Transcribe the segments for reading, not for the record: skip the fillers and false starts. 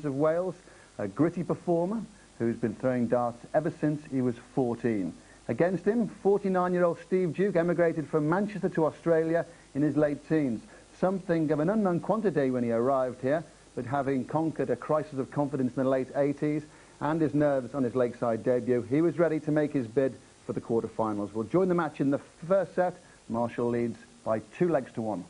of Wales, a gritty performer who's been throwing darts ever since he was 14. Against him, 49-year-old Steve Duke emigrated from Manchester to Australia in his late teens. Something of an unknown quantity when he arrived here, but having conquered a crisis of confidence in the late 80s and his nerves on his Lakeside debut, he was ready to make his bid for the quarterfinals. We'll join the match in the first set. Marshall leads by 2-1.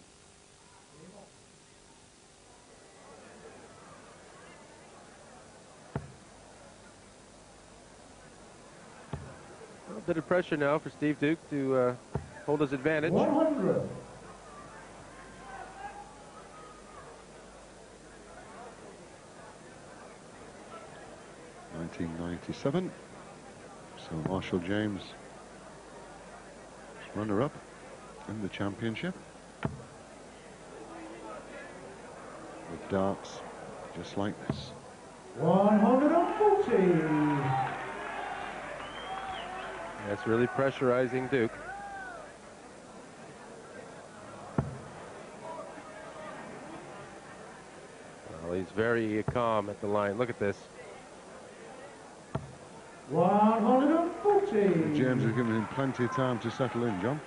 A bit of pressure now for Steve Duke to hold his advantage. 100. (1997). So Marshall James, runner-up in the championship. With darts just like this. 140. That's really pressurizing Duke. Well, he's very calm at the line. Look at this. 140. James has given him plenty of time to settle in, John.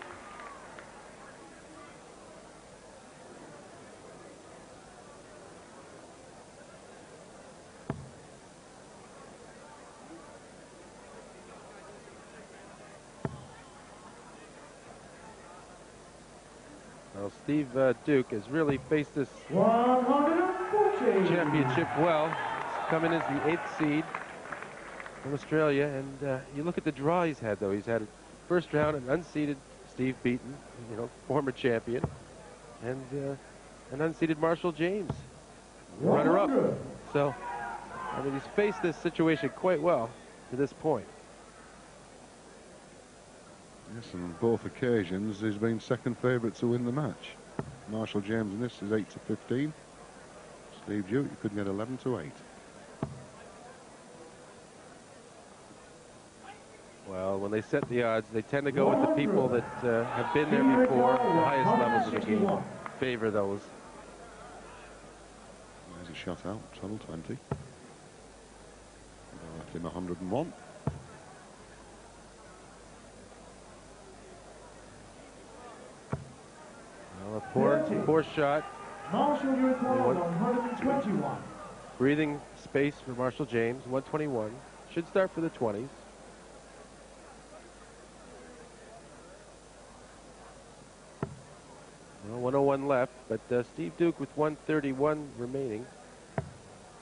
Well, Steve Duke has really faced this 140. championship well. He's come in as the 8th seed from Australia, and you look at the draw he's had, though. He's had a first round an unseeded Steve Beaton, former champion, and an unseeded Marshall James, runner-up. So, I mean, he's faced this situation quite well to this point. Yes, and on both occasions he's been second favourite to win the match. Marshall James in this is 8-15. Steve Duke, you couldn't get 11-8. Well, when they set the odds, they tend to go with the people that have been there before. The highest levels of the game favor those. There's a shot out, treble 20. Left him 101. Well, a poor shot. Marshall, you require 121. Breathing space for Marshall James, 121. Should start for the 20s. Well, 101 left, but Steve Duke with 131 remaining.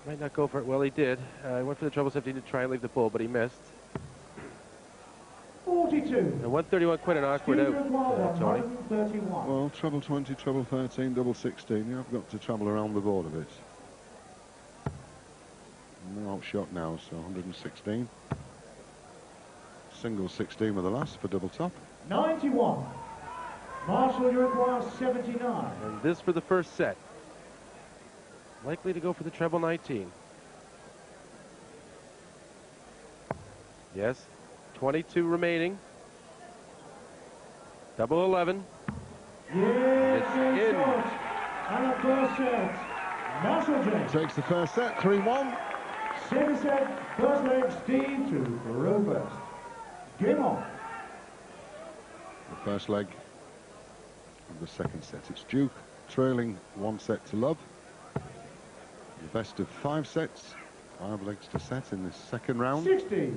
Might not go for it. Well, he did. He went for the treble 17 to try and leave the pull, but he missed. 42. And 131, quite an awkward out, Tony. Well, treble 20, treble 13, double 16. You have got to travel around the board a bit. No outshot now, so 116. Single 16 with the last for double top. 91. Marshall, you require 79. And this for the first set. Likely to go for the treble 19. Yes, 22 remaining. Double 11. Yes, It's in. And a first set. Marshall James. Takes the first set, 3-1. Second set, first leg, Steve to row first. Game on. The first leg of the second set. It's Duke trailing 1-0. The best of 5 sets. 5 legs to set in this second round. 60.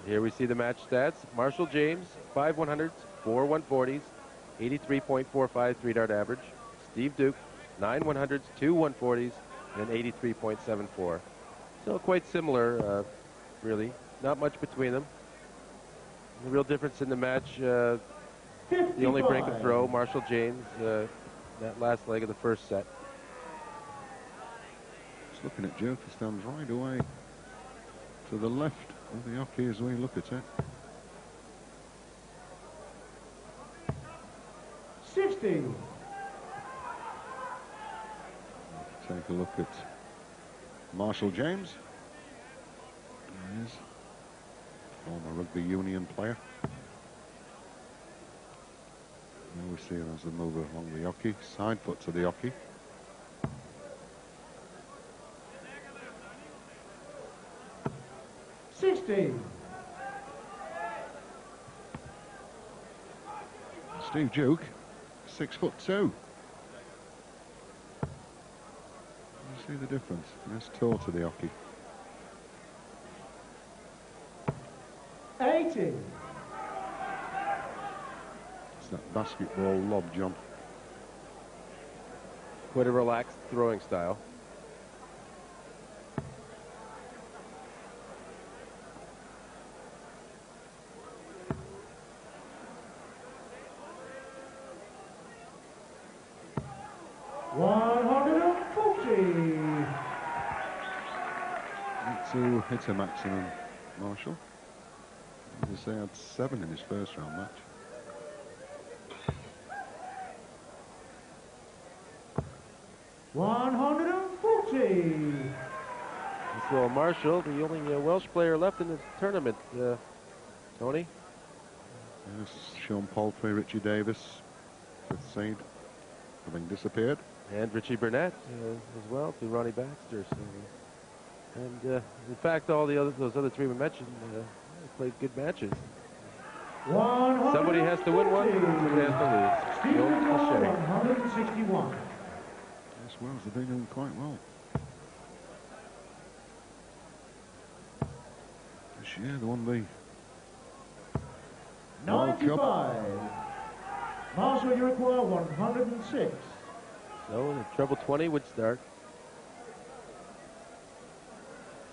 Here we see the match stats. Marshall James, 5 100s, 4 140s, 83.45 3-dart average. Steve Duke, 9 100s, 2 140s, and an 83.74. So quite similar, really. Not much between them. The real difference in the match, the only break and throw, Marshall James, that last leg of the first set. Just looking at Duke, he stands right away to the left of the hockey as we look at it. 60. Take a look at Marshall James. There he is. Former rugby union player. There we see him as a mover along the hockey, side foot to the hockey. 60. Steve Duke, 6'2". You see the difference? Nice toe to the hockey. 80. It's that basketball lob, John. Quite a relaxed throwing style. To hit a maximum, Marshall. As I say, had 7 in his first round match. So Marshall, the only Welsh player left in this tournament, Tony. Yes, Sean Palfrey, Richie Davis, 5th seed, having disappeared. And Richie Burnett as well, to Ronnie Baxter. So, and in fact, all those other 3 we mentioned played good matches. Somebody has to win one, somebody has to lose. Steve O'Shea. 161. Yes, Wales have been doing quite well. This year they won the World 95. Cup. Marshall, you require 106. So the treble 20 would start.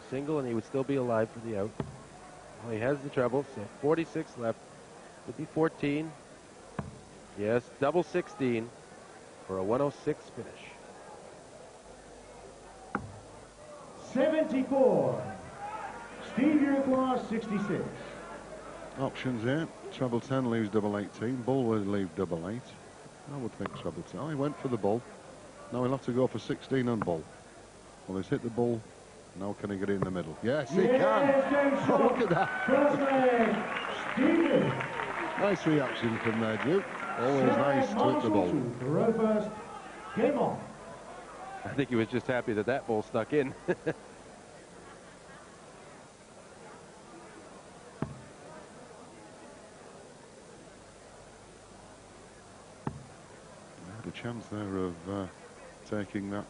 Single, and he would still be alive for the out. Well, he has the treble, so 46 left. Would be 14. Yes, double 16 for a 106 finish. 74. Steve, you require 66. Options here. Treble 10 leaves double 18. Bull will leave double 8. I would think treble 10. Oh, he went for the bull. Now he'll have to go for 16 and bull. Well, he's hit the bull. Now can he get in the middle? Yes, he can. Oh, look at that. First leg, Steve. Nice reaction from there, Duke. Always nice to hit the ball. Row first. Game on. I think he was just happy that that ball stuck in. Had a chance there of taking that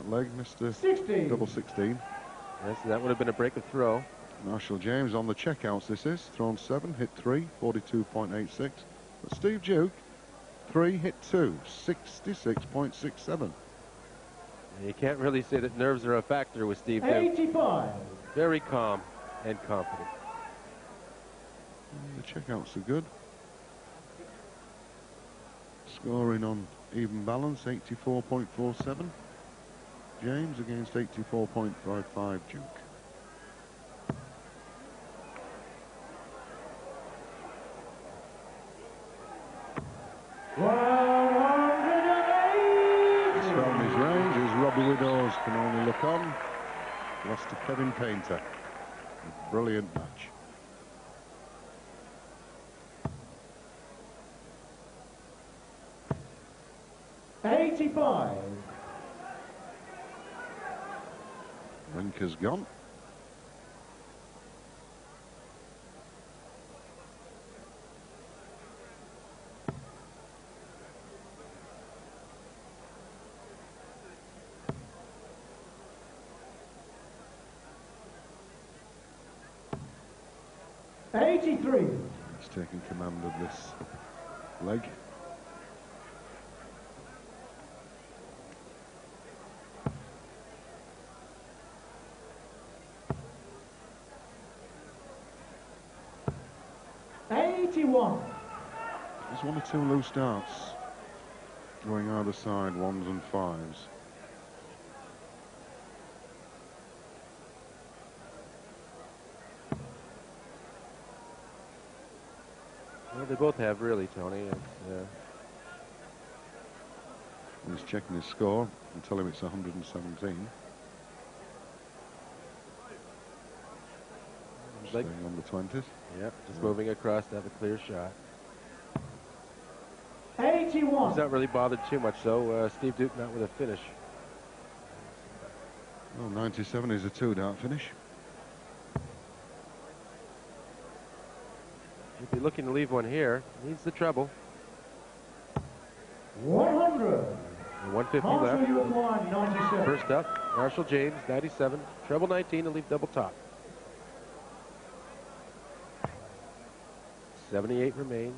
leg, Mr. 60. Double 16. Yes, that would have been a break of throw. Marshall James on the checkouts, this is. Thrown 7, hit 3, 42.86. But Steve Duke, 3, hit 2, 66.67. You can't really say that nerves are a factor with Steve Duke. 85. Very calm and confident. The checkouts are good. Scoring on even balance, 84.47. James against 84.55 Duke. He's found his range as Robbie Widows can only look on. Lost to Kevin Painter. A brilliant match. Winker's gone. He's taking command of this leg. There's 1 or 2 loose starts going either side, 1s and 5s. Well, they both have, really, Tony. He's checking his score and tell him it's 117. Staying on the 20s. Yep, just moving across to have a clear shot. 81. He's not really bothered too much, though. Steve Duke not with a finish. Well, 97 is a 2-dart finish. be looking to leave one here. Needs the treble. 100. And 150 Marshall, left. you acquire 97. First up, Marshall James, 97. Treble 19 to leave double top. 78 remain.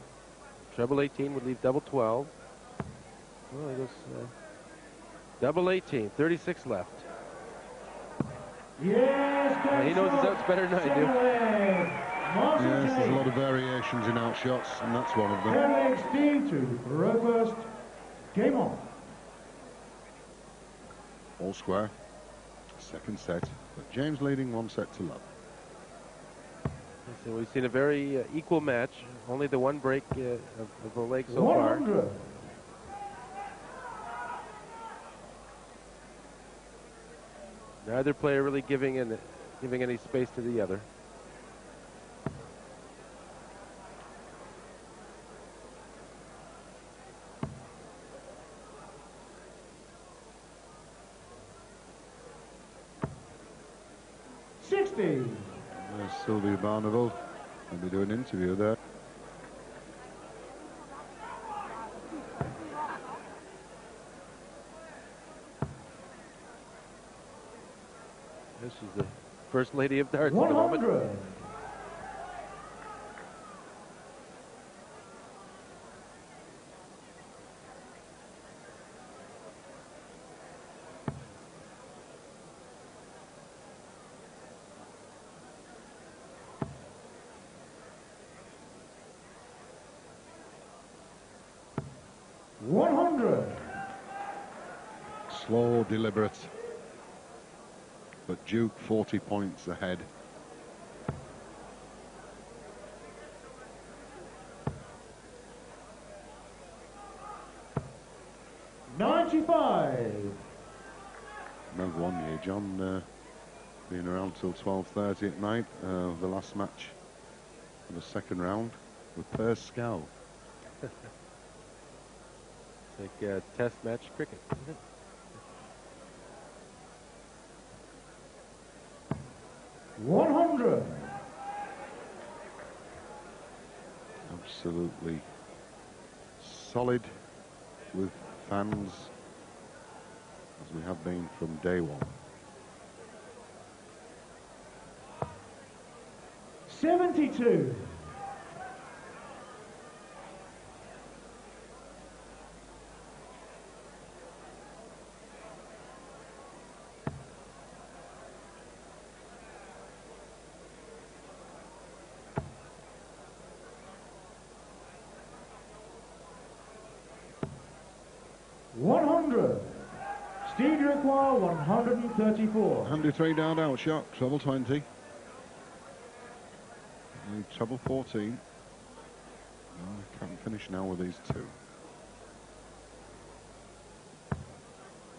Treble 18 would leave double 12. Well, he goes double 18, 36 left. Yes, He knows his outs better than I do. Yes, there's a lot of variations in out shots, and that's one of them. Leg Steve to row first. Game on. All square. Second set, but James leading 1 set to love. So we've seen a very equal match. Only the one break of the leg so far. 100. Neither player really giving any space to the other. There's Sylvia Barneveld. I'll be doing an interview there. This is the first lady of darts at the moment. 100. Slow, deliberate. But Duke 40 points ahead. Remember one year, John, being around till 12:30 at night, the last match of the second round with Perscow. It's like test match cricket, isn't it? Absolutely solid with fans, as we have been from day one. 72. Steve, you require 134. 103 down out shot, treble 20. Treble 14. I can't finish now with these two.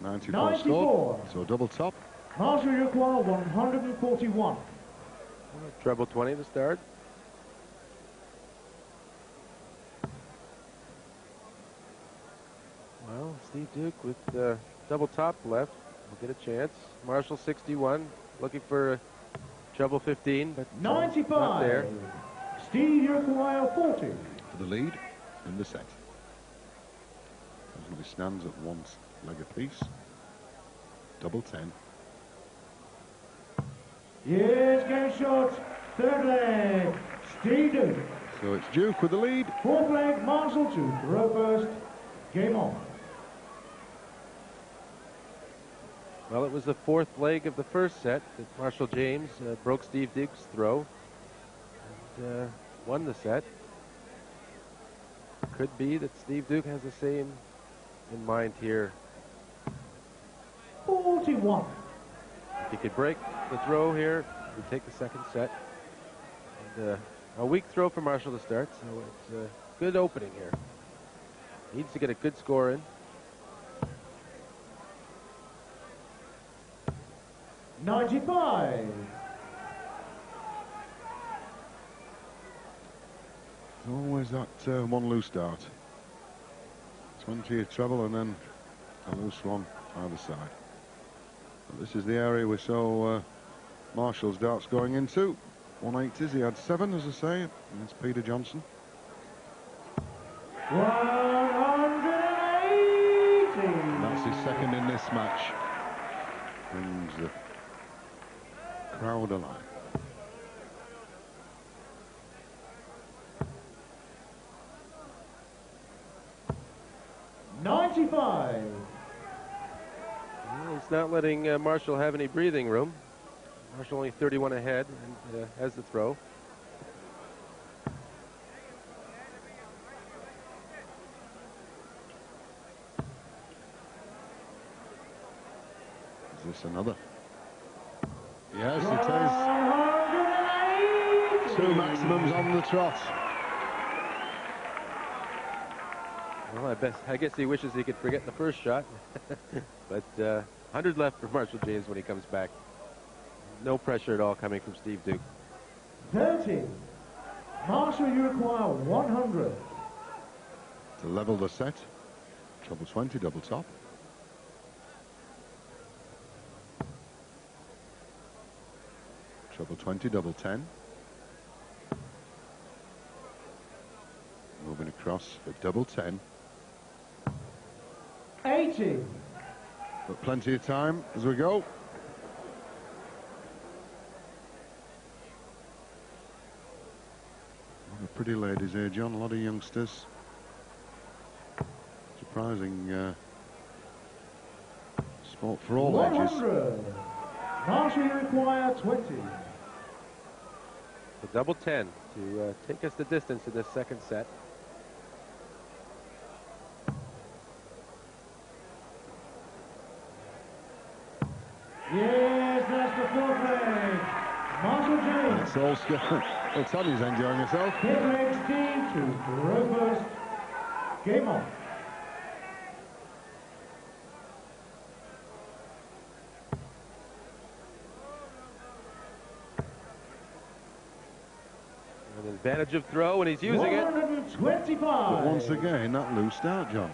94 scored, so double top. Marshall, you require 141. Treble 20 to start. Well, Steve Duke with double top left will get a chance. Marshall 61, looking for treble 15, but 95. Not there. Steve, you require 40. For the lead in the set. He stands at one leg apiece. Double 10. Yes, game shot. Third leg. Steve Duke. So it's Duke with the lead. Fourth leg, Marshall to row first. Game on. Well, it was the fourth leg of the first set that Marshall James broke Steve Duke's throw and won the set. Could be that Steve Duke has the same in mind here. 41. If he could break the throw here, he'd take the second set. And a weak throw for Marshall to start, so it's a good opening here. Needs to get a good score in. 95. Always that one loose dart. 20 a treble and then a loose one either side. But this is the area we saw Marshall's darts going into. 180s. He had 7, as I say, against Peter Johnson. 180. That's his second in this match. Brings the crowd alive. $95. He's not letting Marshall have any breathing room. Marshall only 31 ahead and has the throw. Is this another? Yes, it is. 2 maximums on the trot. Well, I guess he wishes he could forget the first shot. But 100 left for Marshall James when he comes back. No pressure at all coming from Steve Duke. 30. Marshall, you require 100. To level the set. Treble 20, double top. Treble 20, double 10. Moving across for double 10. 80. But plenty of time as we go. A lot of pretty ladies here, John. A lot of youngsters. Surprising sport for all ages. 100. Marshall, you require 20. The double 10 to take us the distance in this second set. Yes, that's the fourth leg. Marshall James. It's all scared. Well, Tony's enjoying herself. Fifth leg, Steve to throw first. Game on. An advantage of throw, and he's using it. 125. But once again, that loosed out, John.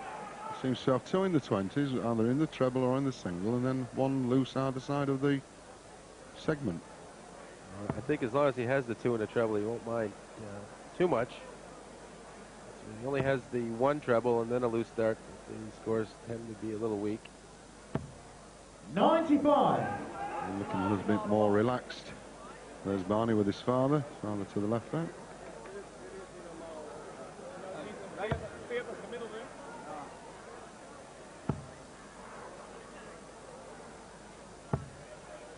Seems to have 2 in the 20s, either in the treble or in the single, and then 1 loose either side of the segment. I think as long as he has the 2 in the treble, he won't mind too much. He only has the 1 treble and then a loose start. The scores tend to be a little weak. 95. Looking a little bit more relaxed. There's Barney with his father to the left there.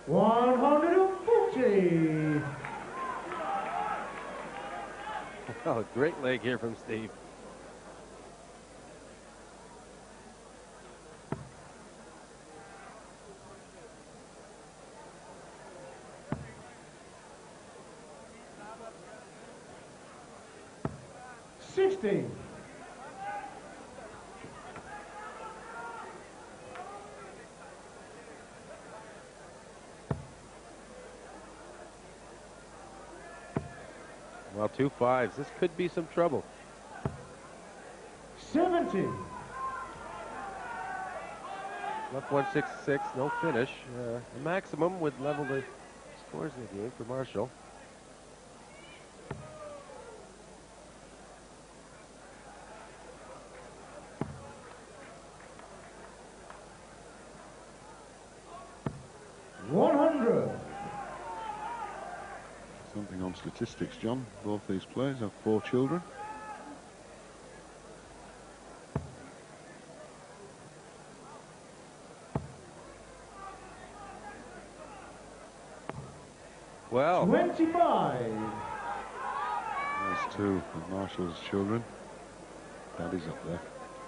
$140. Oh, great leg here from Steve. $60. Well, 2 5s. This could be some trouble. 70. Left 166, no finish. The maximum would level the scores in the game for Marshall. Something on statistics, John. Both these players have 4 children. Well, 25. There's 2 of Marshall's children. Daddy's up there.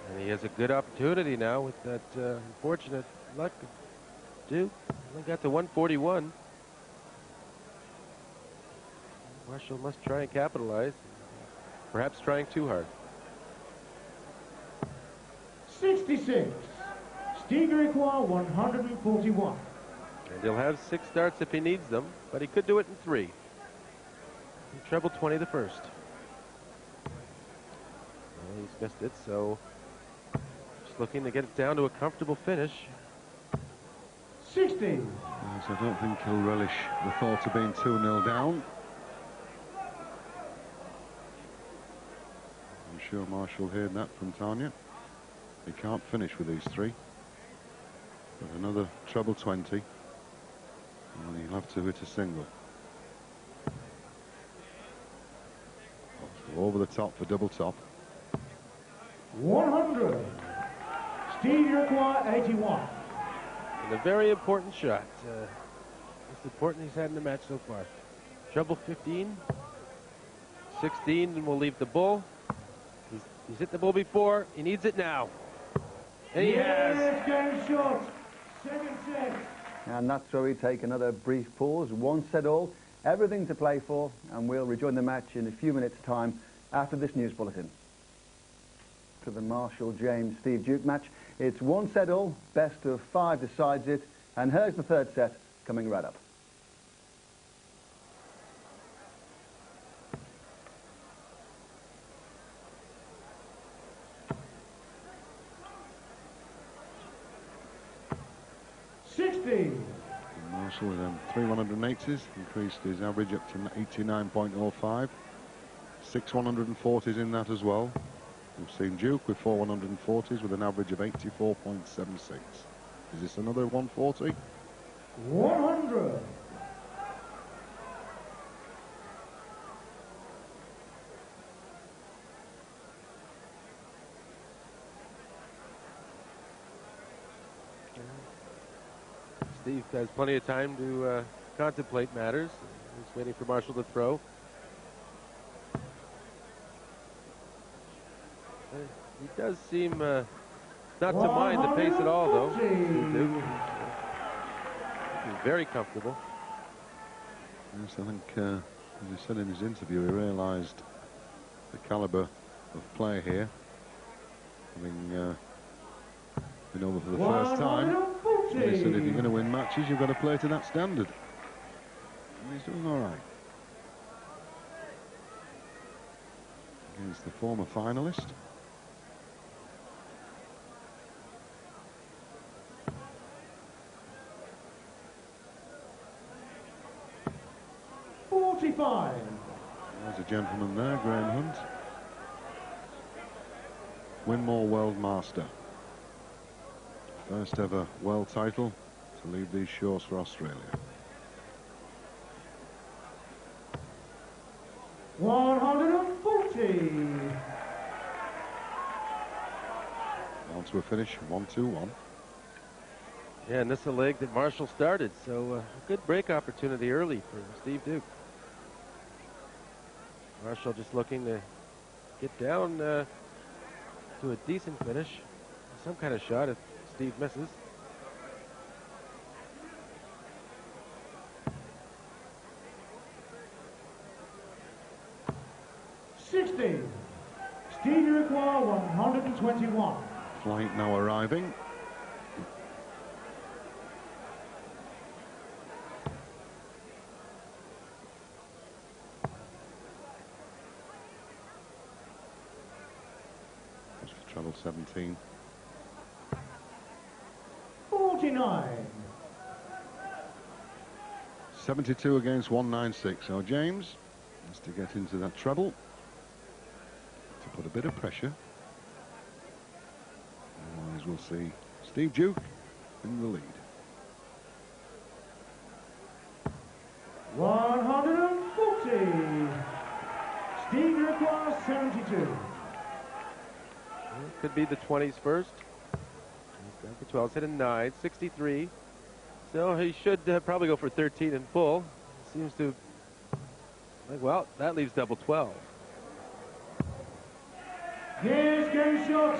and he has a good opportunity now with that unfortunate luck of Duke. Only got to 141. Marshall must try and capitalize. Perhaps trying too hard. 66. Steve require 141. And he'll have 6 starts if he needs them, but he could do it in 3. He trebled 20 the first. Well, he's missed it, so just looking to get it down to a comfortable finish. 60. Yes, I don't think he'll relish the thought of being 2-0 down. sure Marshall heard that from Tanya. He can't finish with these three. But another treble 20. And he'll have to hit a single. So over the top for double top. 100. Steve Iroquois, 81. And a very important shot. Most important he's had in the match so far. Treble 15. 16, and we'll leave the bull. He's hit the bull before. He needs it now. And he has. Yes, game short. Second set. And that's where we take another brief pause. 1 set all. Everything to play for. And we'll rejoin the match in a few minutes' time after this news bulletin. To the Marshall James Steve Duke match. It's 1 set all. Best of 5 decides it. And here's the third set coming right up. Marshall with 3 180s, increased his average up to 89.05. 6 140s in that as well. We've seen Duke with 4 140s with an average of 84.76. Is this another 140? 100. Steve has plenty of time to contemplate matters. He's waiting for Marshall to throw. He does seem not to mind the pace at all, though. He's very comfortable. Yes, I think, as he said in his interview, he realised the calibre of play here. Having been over for the first time. And he said if you're going to win matches, you've got to play to that standard. And he's doing all right. Against the former finalist. There's a gentleman there, Graham Hunt. Winmore World Master. First ever world title to leave these shores for Australia. 140. On to a finish, 1-2-1. Yeah, and this is a leg that Marshall started, so a good break opportunity early for Steve Duke. Marshall just looking to get down to a decent finish. Some kind of shot if Steve misses. Steve Iroquois, 121. Flight now arriving. Treble 17. 49. 72 against 196. So James has to get into that treble to put a bit of pressure. Otherwise we'll see Steve Duke in the lead. 140. Steve Iroquois, 72. Could be the 20s first. He's down for 12. He's hit a 9, 63. So he should probably go for 13 in full. Seems to. Well, that leaves double 12. Here's game shot.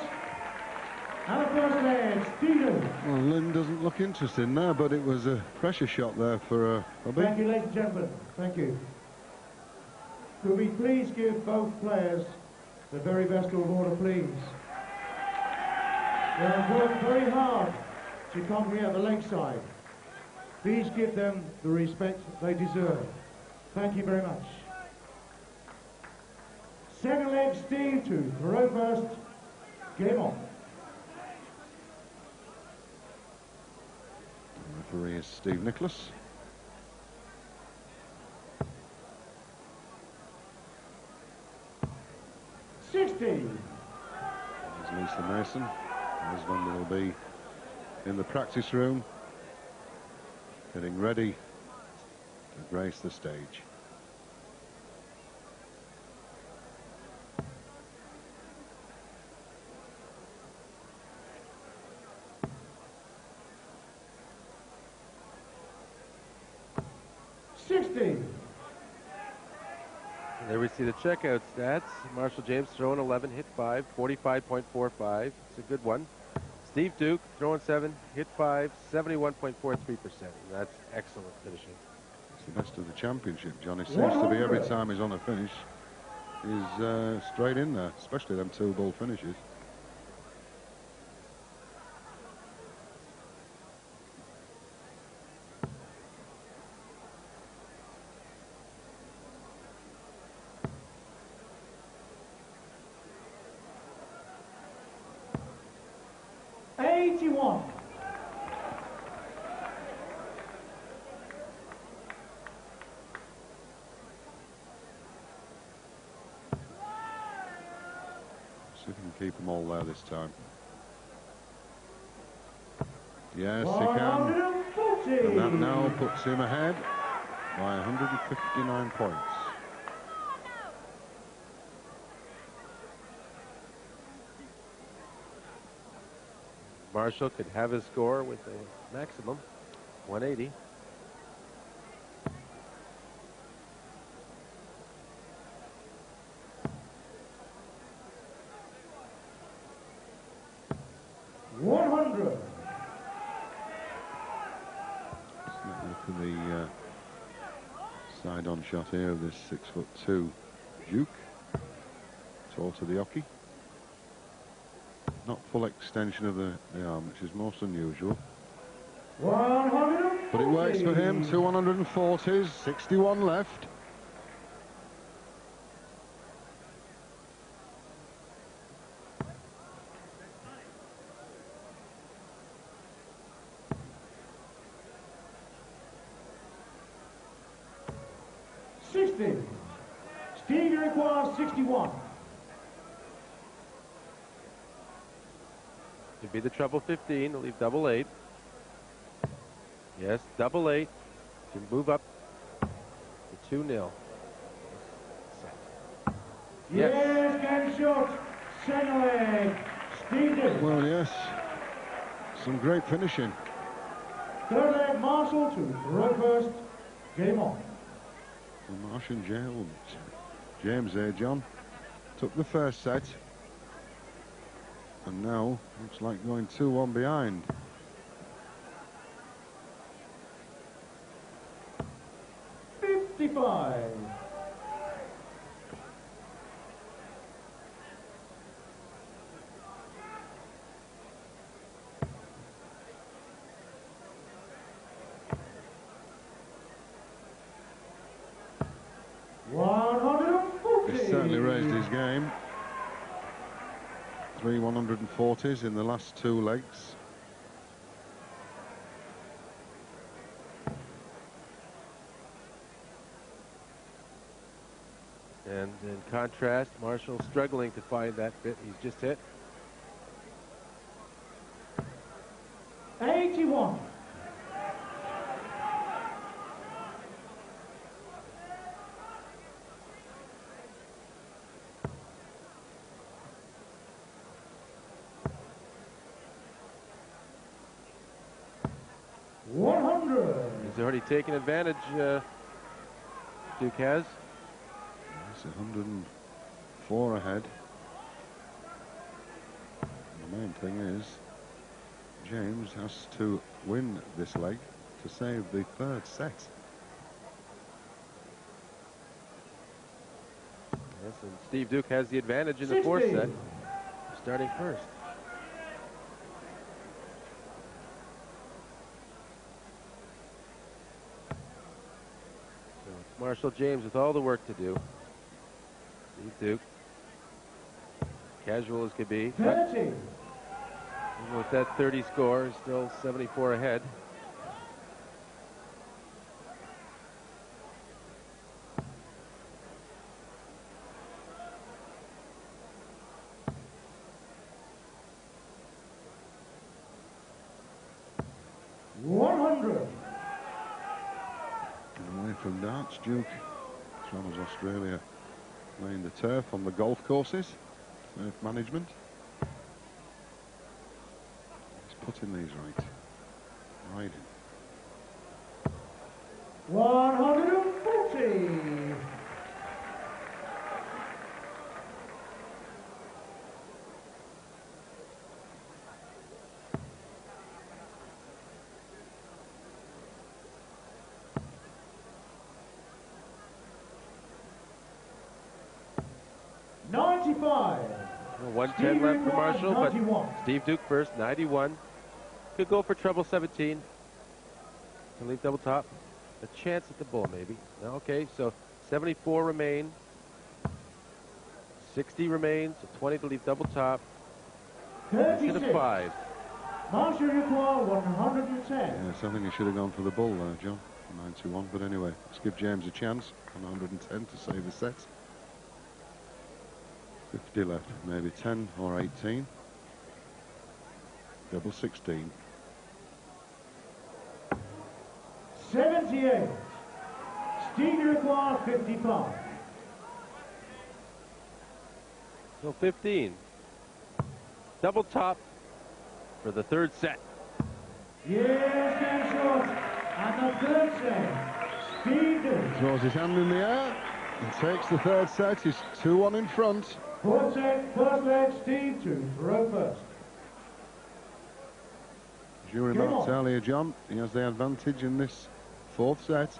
And the first leg, Stephen. Well, Lynn doesn't look interested now, but it was a pressure shot there for Bobby. Thank you, ladies and gentlemen. Thank you. Could we please give both players the very best of order, please? They have worked very hard to come here at the lakeside. Please give them the respect they deserve. Thank you very much. Second leg, Steve to throw first. Game on. The referee is Steve Nicholas. Steve. Anderson, as Van will be in the practice room, getting ready to grace the stage. There we see the checkout stats. Marshall James throwing 11, hit 5, 45.45. It's a good one. Steve Duke throwing 7, hit 5, 71.43%. That's excellent finishing. It's the best of the championship, John. It seems to be every time he's on a finish, he's straight in there, especially them 2-ball finishes. See if he can keep them all there this time. Yes, he can. And that now puts him ahead by 159 points. Marshall could have his score with a maximum 180. Look at the side-on shot here of this 6'2" Duke. Tall to the hockey. Not full extension of the arm, which is most unusual. But it works for him. 2 140s, 61 left. Steve requires 61. To be the treble 15, to leave double 8. Yes, double 8 to move up to 2-0. Yes, game shot. Second leg. Steve Duke. Well, yes. Some great finishing. Third leg, Marshall to throw first. Game on. Well, Marshall James there, John, took the first set. And now, looks like going 2-1 behind. He certainly raised his game. 3 140s in the last 2 legs. And in contrast, Marshall struggling to find that bit he's just hit. 81. He's already taken advantage, Duke has. It's 104 ahead. The main thing is James has to win this leg to save the 3rd set. Yes, and Steve Duke has the advantage in the 4th set, starting first. So it's Marshall James with all the work to do. Steve Duke, casual as could be. Even with that 30 score, still 74 ahead. 100. Away from darts, Duke travels Australia, playing the turf on the golf courses, turf management. He's putting these right in. 140. Well, 110 left for Marshall, but Steve Duke first, 91. Could go for treble 17. Can leave double top. A chance at the bull, maybe. No, okay, so 74 remain. 60 remains, so 20 to leave double top. 36. Hit a 5. Marshall require 110. Yes, I think he should have gone for the bull there, John. 91, but anyway, let's give James a chance on 110 to save the set. 50 left, maybe 10 or 18. Double 16. 78. Steve require 55. So 15. Double top for the third set. Yes, game short. And the third set. Steve Duke. Throws his hand in the air and takes the third set. He's 2-1 in front. Fourth set, first leg, Steve Duke. Throw first. As you remarked earlier, John, he has the advantage in this fourth set.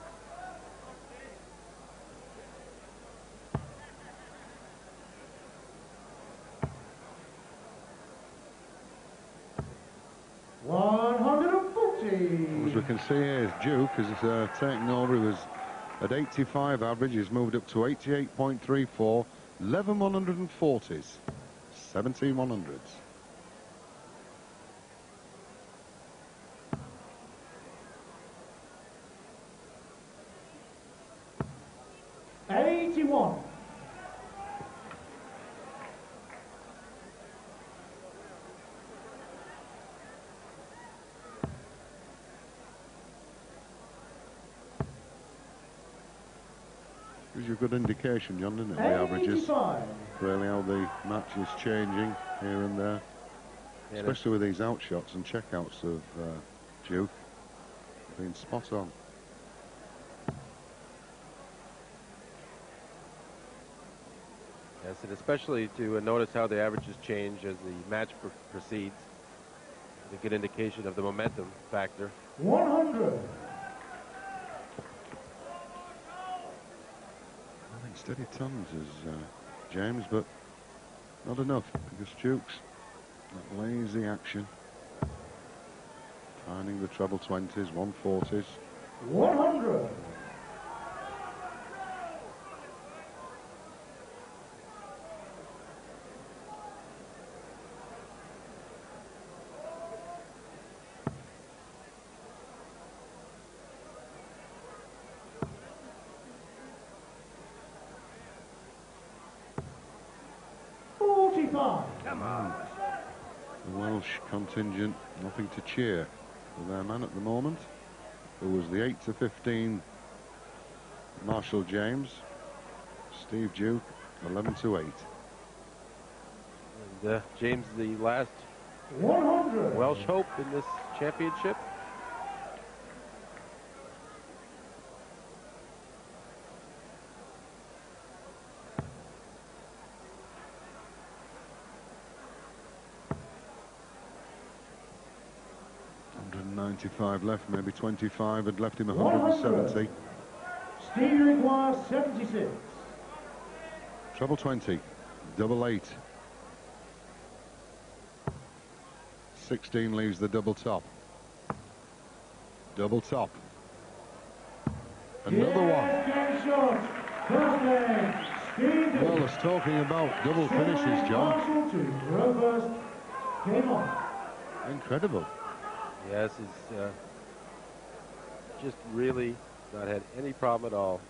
As we can see here, Duke is taking over. He was at 85 average. He's moved up to 88.34. 11 140s. 17 100s. Gives you a good indication, John, doesn't it, the averages? Really how the match is changing here and there. Yeah, especially with these outshots and checkouts of Duke. Being spot on. Yes, and especially to notice how the averages change as the match proceeds. A good indication of the momentum factor. 100. I think steady tons is James, but not enough because Duke's that lazy action. Finding the treble 20s, 140s. 100. Come on. The Welsh contingent, nothing to cheer for their man at the moment. It was the 8-15 Marshall James. Steve Duke, 11-8. And James, the last 100. Welsh hope in this championship. Left, maybe 25 had left him 170. Steve requires 76. Treble 20, double 8. 16 leaves the double top. Double top. Another one. Well, it's talking about double finishes, John. Incredible. Yes, he's just really not had any problem at all.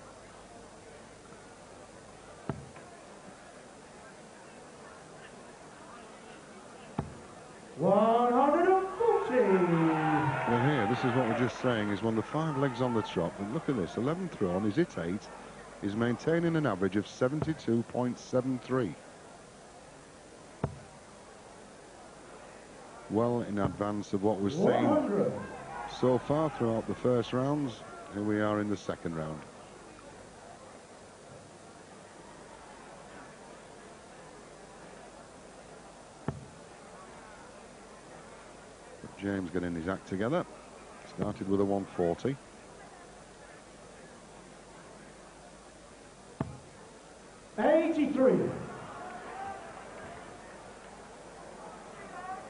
Well, here, this is what we're just saying, is when the 5 legs on the trot, and look at this, 11th throw on, he's hit 8, he's maintaining an average of 72.73. Well in advance of what we're seeing so far throughout the first rounds. Here we are in the second round. James getting his act together. Started with a 140.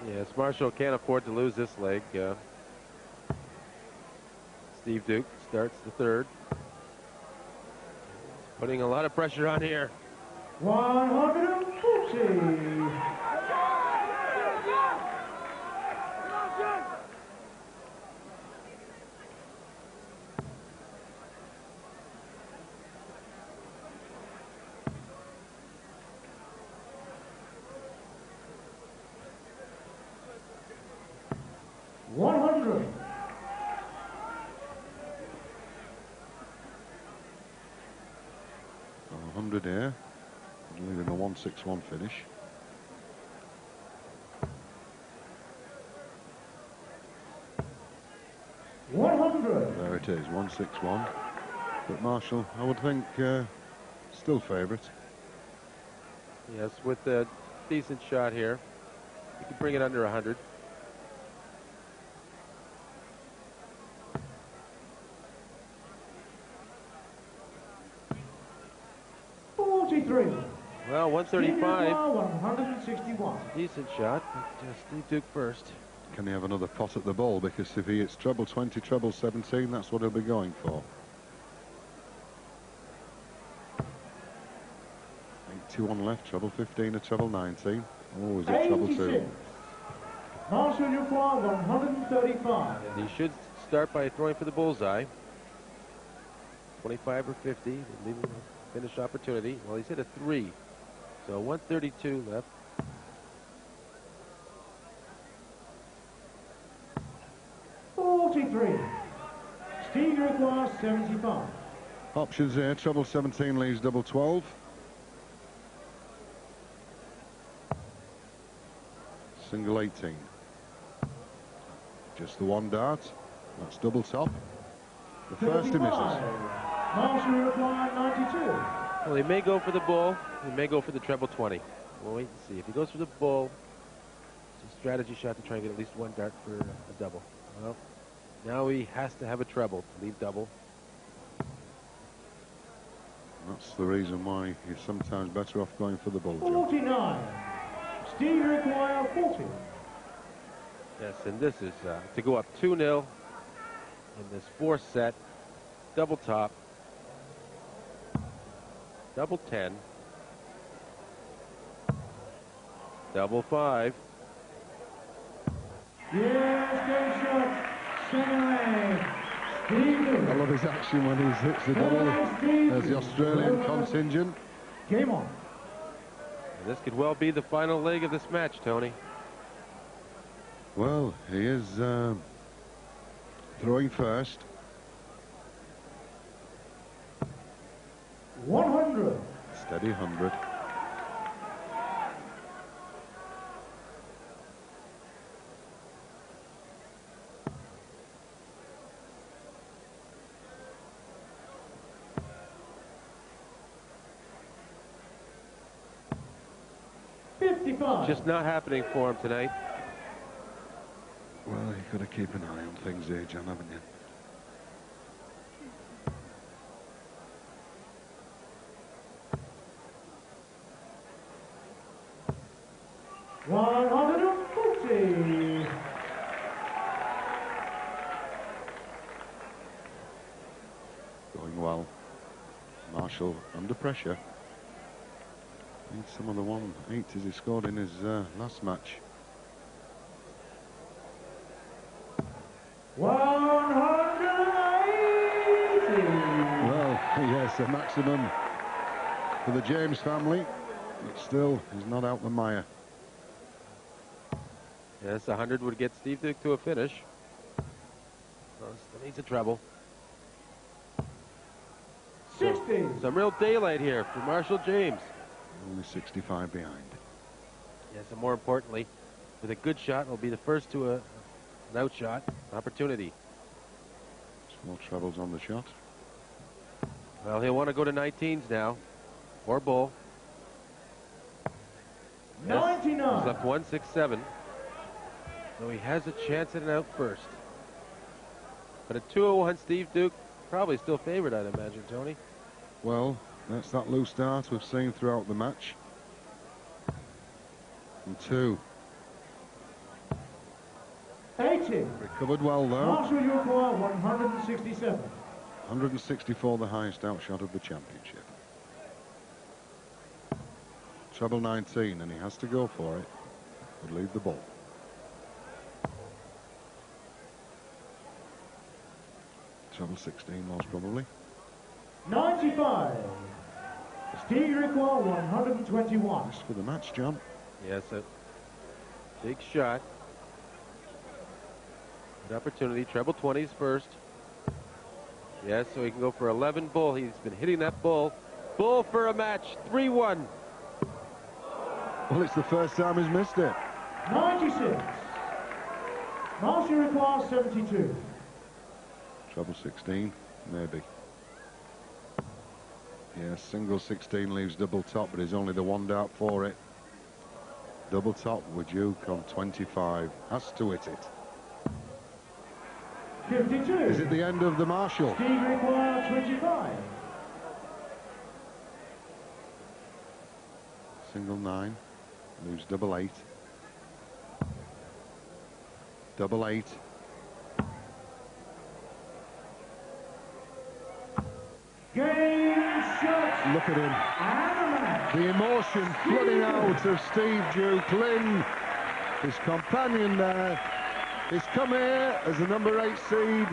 Yes, Marshall can't afford to lose this leg. Steve Duke starts the third. Putting a lot of pressure on here. 140. 100. Oh, 100 here, leaving a 161 finish. There it is, 161. But Marshall, I would think, still favourite. Yes, with a decent shot here, you can bring it under 100. Well, 135. 161. Decent shot, but Steve Duke first. Can he have another pot at the ball? Because if he hits treble 20, treble 17, that's what he'll be going for. 82 on left, treble 15 or treble 19. Oh, is it treble 2? Marshall, you require 135. And he should start by throwing for the bullseye. 25 or 50, leaving a finish opportunity. Well, he's hit a 3. So 132 left. Steve requires 75. Options here, treble 17 leaves double 12. Single 18. Just the one dart. That's double top. The first he misses. Marshall requires 92. Well, he may go for the bull. He may go for the treble 20. We'll wait and see. If he goes for the bull, it's a strategy shot to try and get at least one dart for a double. Well, now he has to have a treble to leave double. That's the reason why he's sometimes better off going for the bull. 49. Steve requires 40. Yes, and this is to go up 2-0 in this fourth set. Double top. Double 10. Double 5. Yes, good shot. Second leg. I love his action when he hits the double. There's the Australian contingent. Game on. This could well be the final leg of this match, Tony. Well, he is throwing first. 100. Steady 100. Just not happening for him tonight. Well, you've got to keep an eye on things here, John, haven't you? Going well. Marshall under pressure. Needs some of the 180s he scored in his last match. 180. Well, yes, a maximum for the James family, but still, he's not out the mire. Yes, 100 would get Steve Duke to a finish. Still needs a treble. 60. Some real daylight here for Marshall James. Only 65 behind. Yes, and more importantly, with a good shot, will be the first to an outshot opportunity. Small trebles on the shot. Well, he'll want to go to 19s now, or bull. Yes, 99. he's left 167. So he has a chance at an out first. But at 201, Steve Duke probably still favored, I'd imagine, Tony. Well, that's that loose dart we've seen throughout the match. And 2. 80. Recovered well, though. Marshall, you require 167. 164, the highest outshot of the championship. Treble 19, and he has to go for it. Would leave the ball. Treble 16, most probably. 95. Steve require 121. That's for the match, John. Yes, a big shot. Good opportunity. Treble 20s first. Yes, so he can go for 11 bull. He's been hitting that bull. Bull for a match. 3-1. Well, it's the first time he's missed it. 96. Marshall requires 72. Treble 16, maybe. Yeah, single 16 leaves double top, but he's only the one dart for it. Double top with Duke on 25. Has to hit it. 52. Is it the end of the Marshall? Steve requires 25. Single 9. Leaves double 8. Double 8. Game, shot, Look at him. and a match. The emotion flooding out of Steve Duke. Lynn, his companion there, he's come here as the number 8 seed,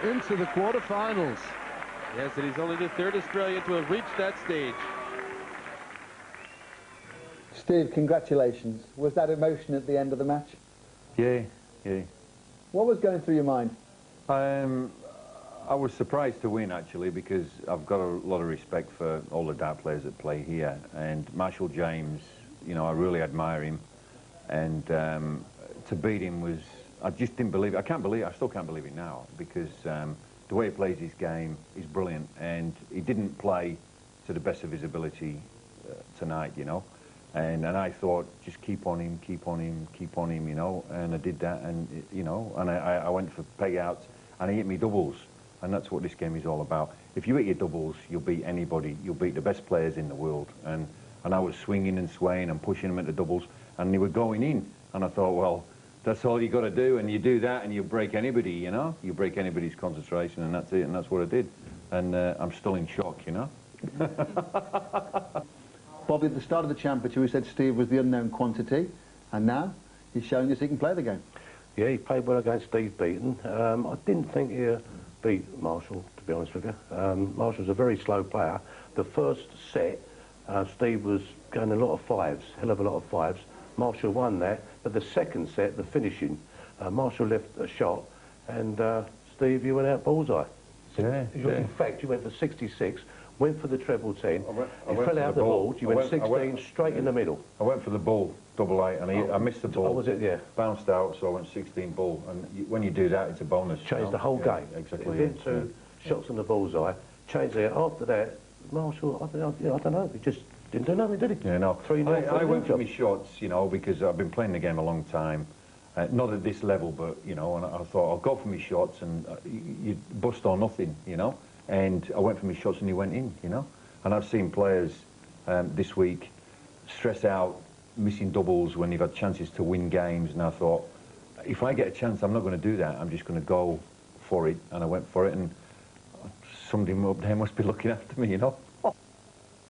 into the quarterfinals. Yes, and he's only the third Australian to have reached that stage. Steve, congratulations. Was that emotion at the end of the match? Yeah. What was going through your mind? I was surprised to win, actually, because I've got a lot of respect for all the dart players that play here. And Marshall James, you know, I really admire him. And to beat him was, I just didn't believe it. I still can't believe it now, because the way he plays his game is brilliant. And he didn't play to the best of his ability tonight, you know. And I thought, just keep on him, you know. And I did that, and, you know, and I went for peg outs, and he hit me doubles. And that's what this game is all about. If you hit your doubles, you'll beat anybody. You'll beat the best players in the world. And I was swinging and swaying and pushing them at the doubles, and they were going in. And I thought, well, that's all you got to do. And you do that, and you break anybody, you know. You break anybody's concentration, and that's it. And that's what I did. And I'm still in shock, you know. Bobby, at the start of the championship, we said Steve was the unknown quantity, and now he's showing us he can play the game. Yeah, he played well against Steve Beaton. I didn't think he beat Marshall, to be honest with you. Marshall's a very slow player. The first set, Steve was going a lot of fives, hell of a lot of fives. Marshall won that, but the second set, the finishing, Marshall left a shot, and Steve, you went out bullseye. Yeah. In fact, you went for 66, went for the treble 10, I you went fell for out the the ball. board, you went 16 straight in the middle. I went for the bull, double 8, and I missed the ball. Oh, was it? Yeah. Bounced out, so I went 16 bull. And when you do that, it's a bonus. Changed the whole game. Exactly. Within two shots on the bullseye, changed it. After that, Marshall, I don't know, he just didn't do nothing, did he? Yeah, no. 3-0. I went for my shots, you know, because I've been playing the game a long time. Not at this level, but, you know, and I thought, I'll go for my shots, and you bust or nothing, you know. And I went for my shots, and he went in, you know. And I've seen players this week stress out, missing doubles when they've had chances to win games, and I thought, if I get a chance, I'm not going to do that. I'm just going to go for it, and I went for it, and somebody up there must be looking after me, you know.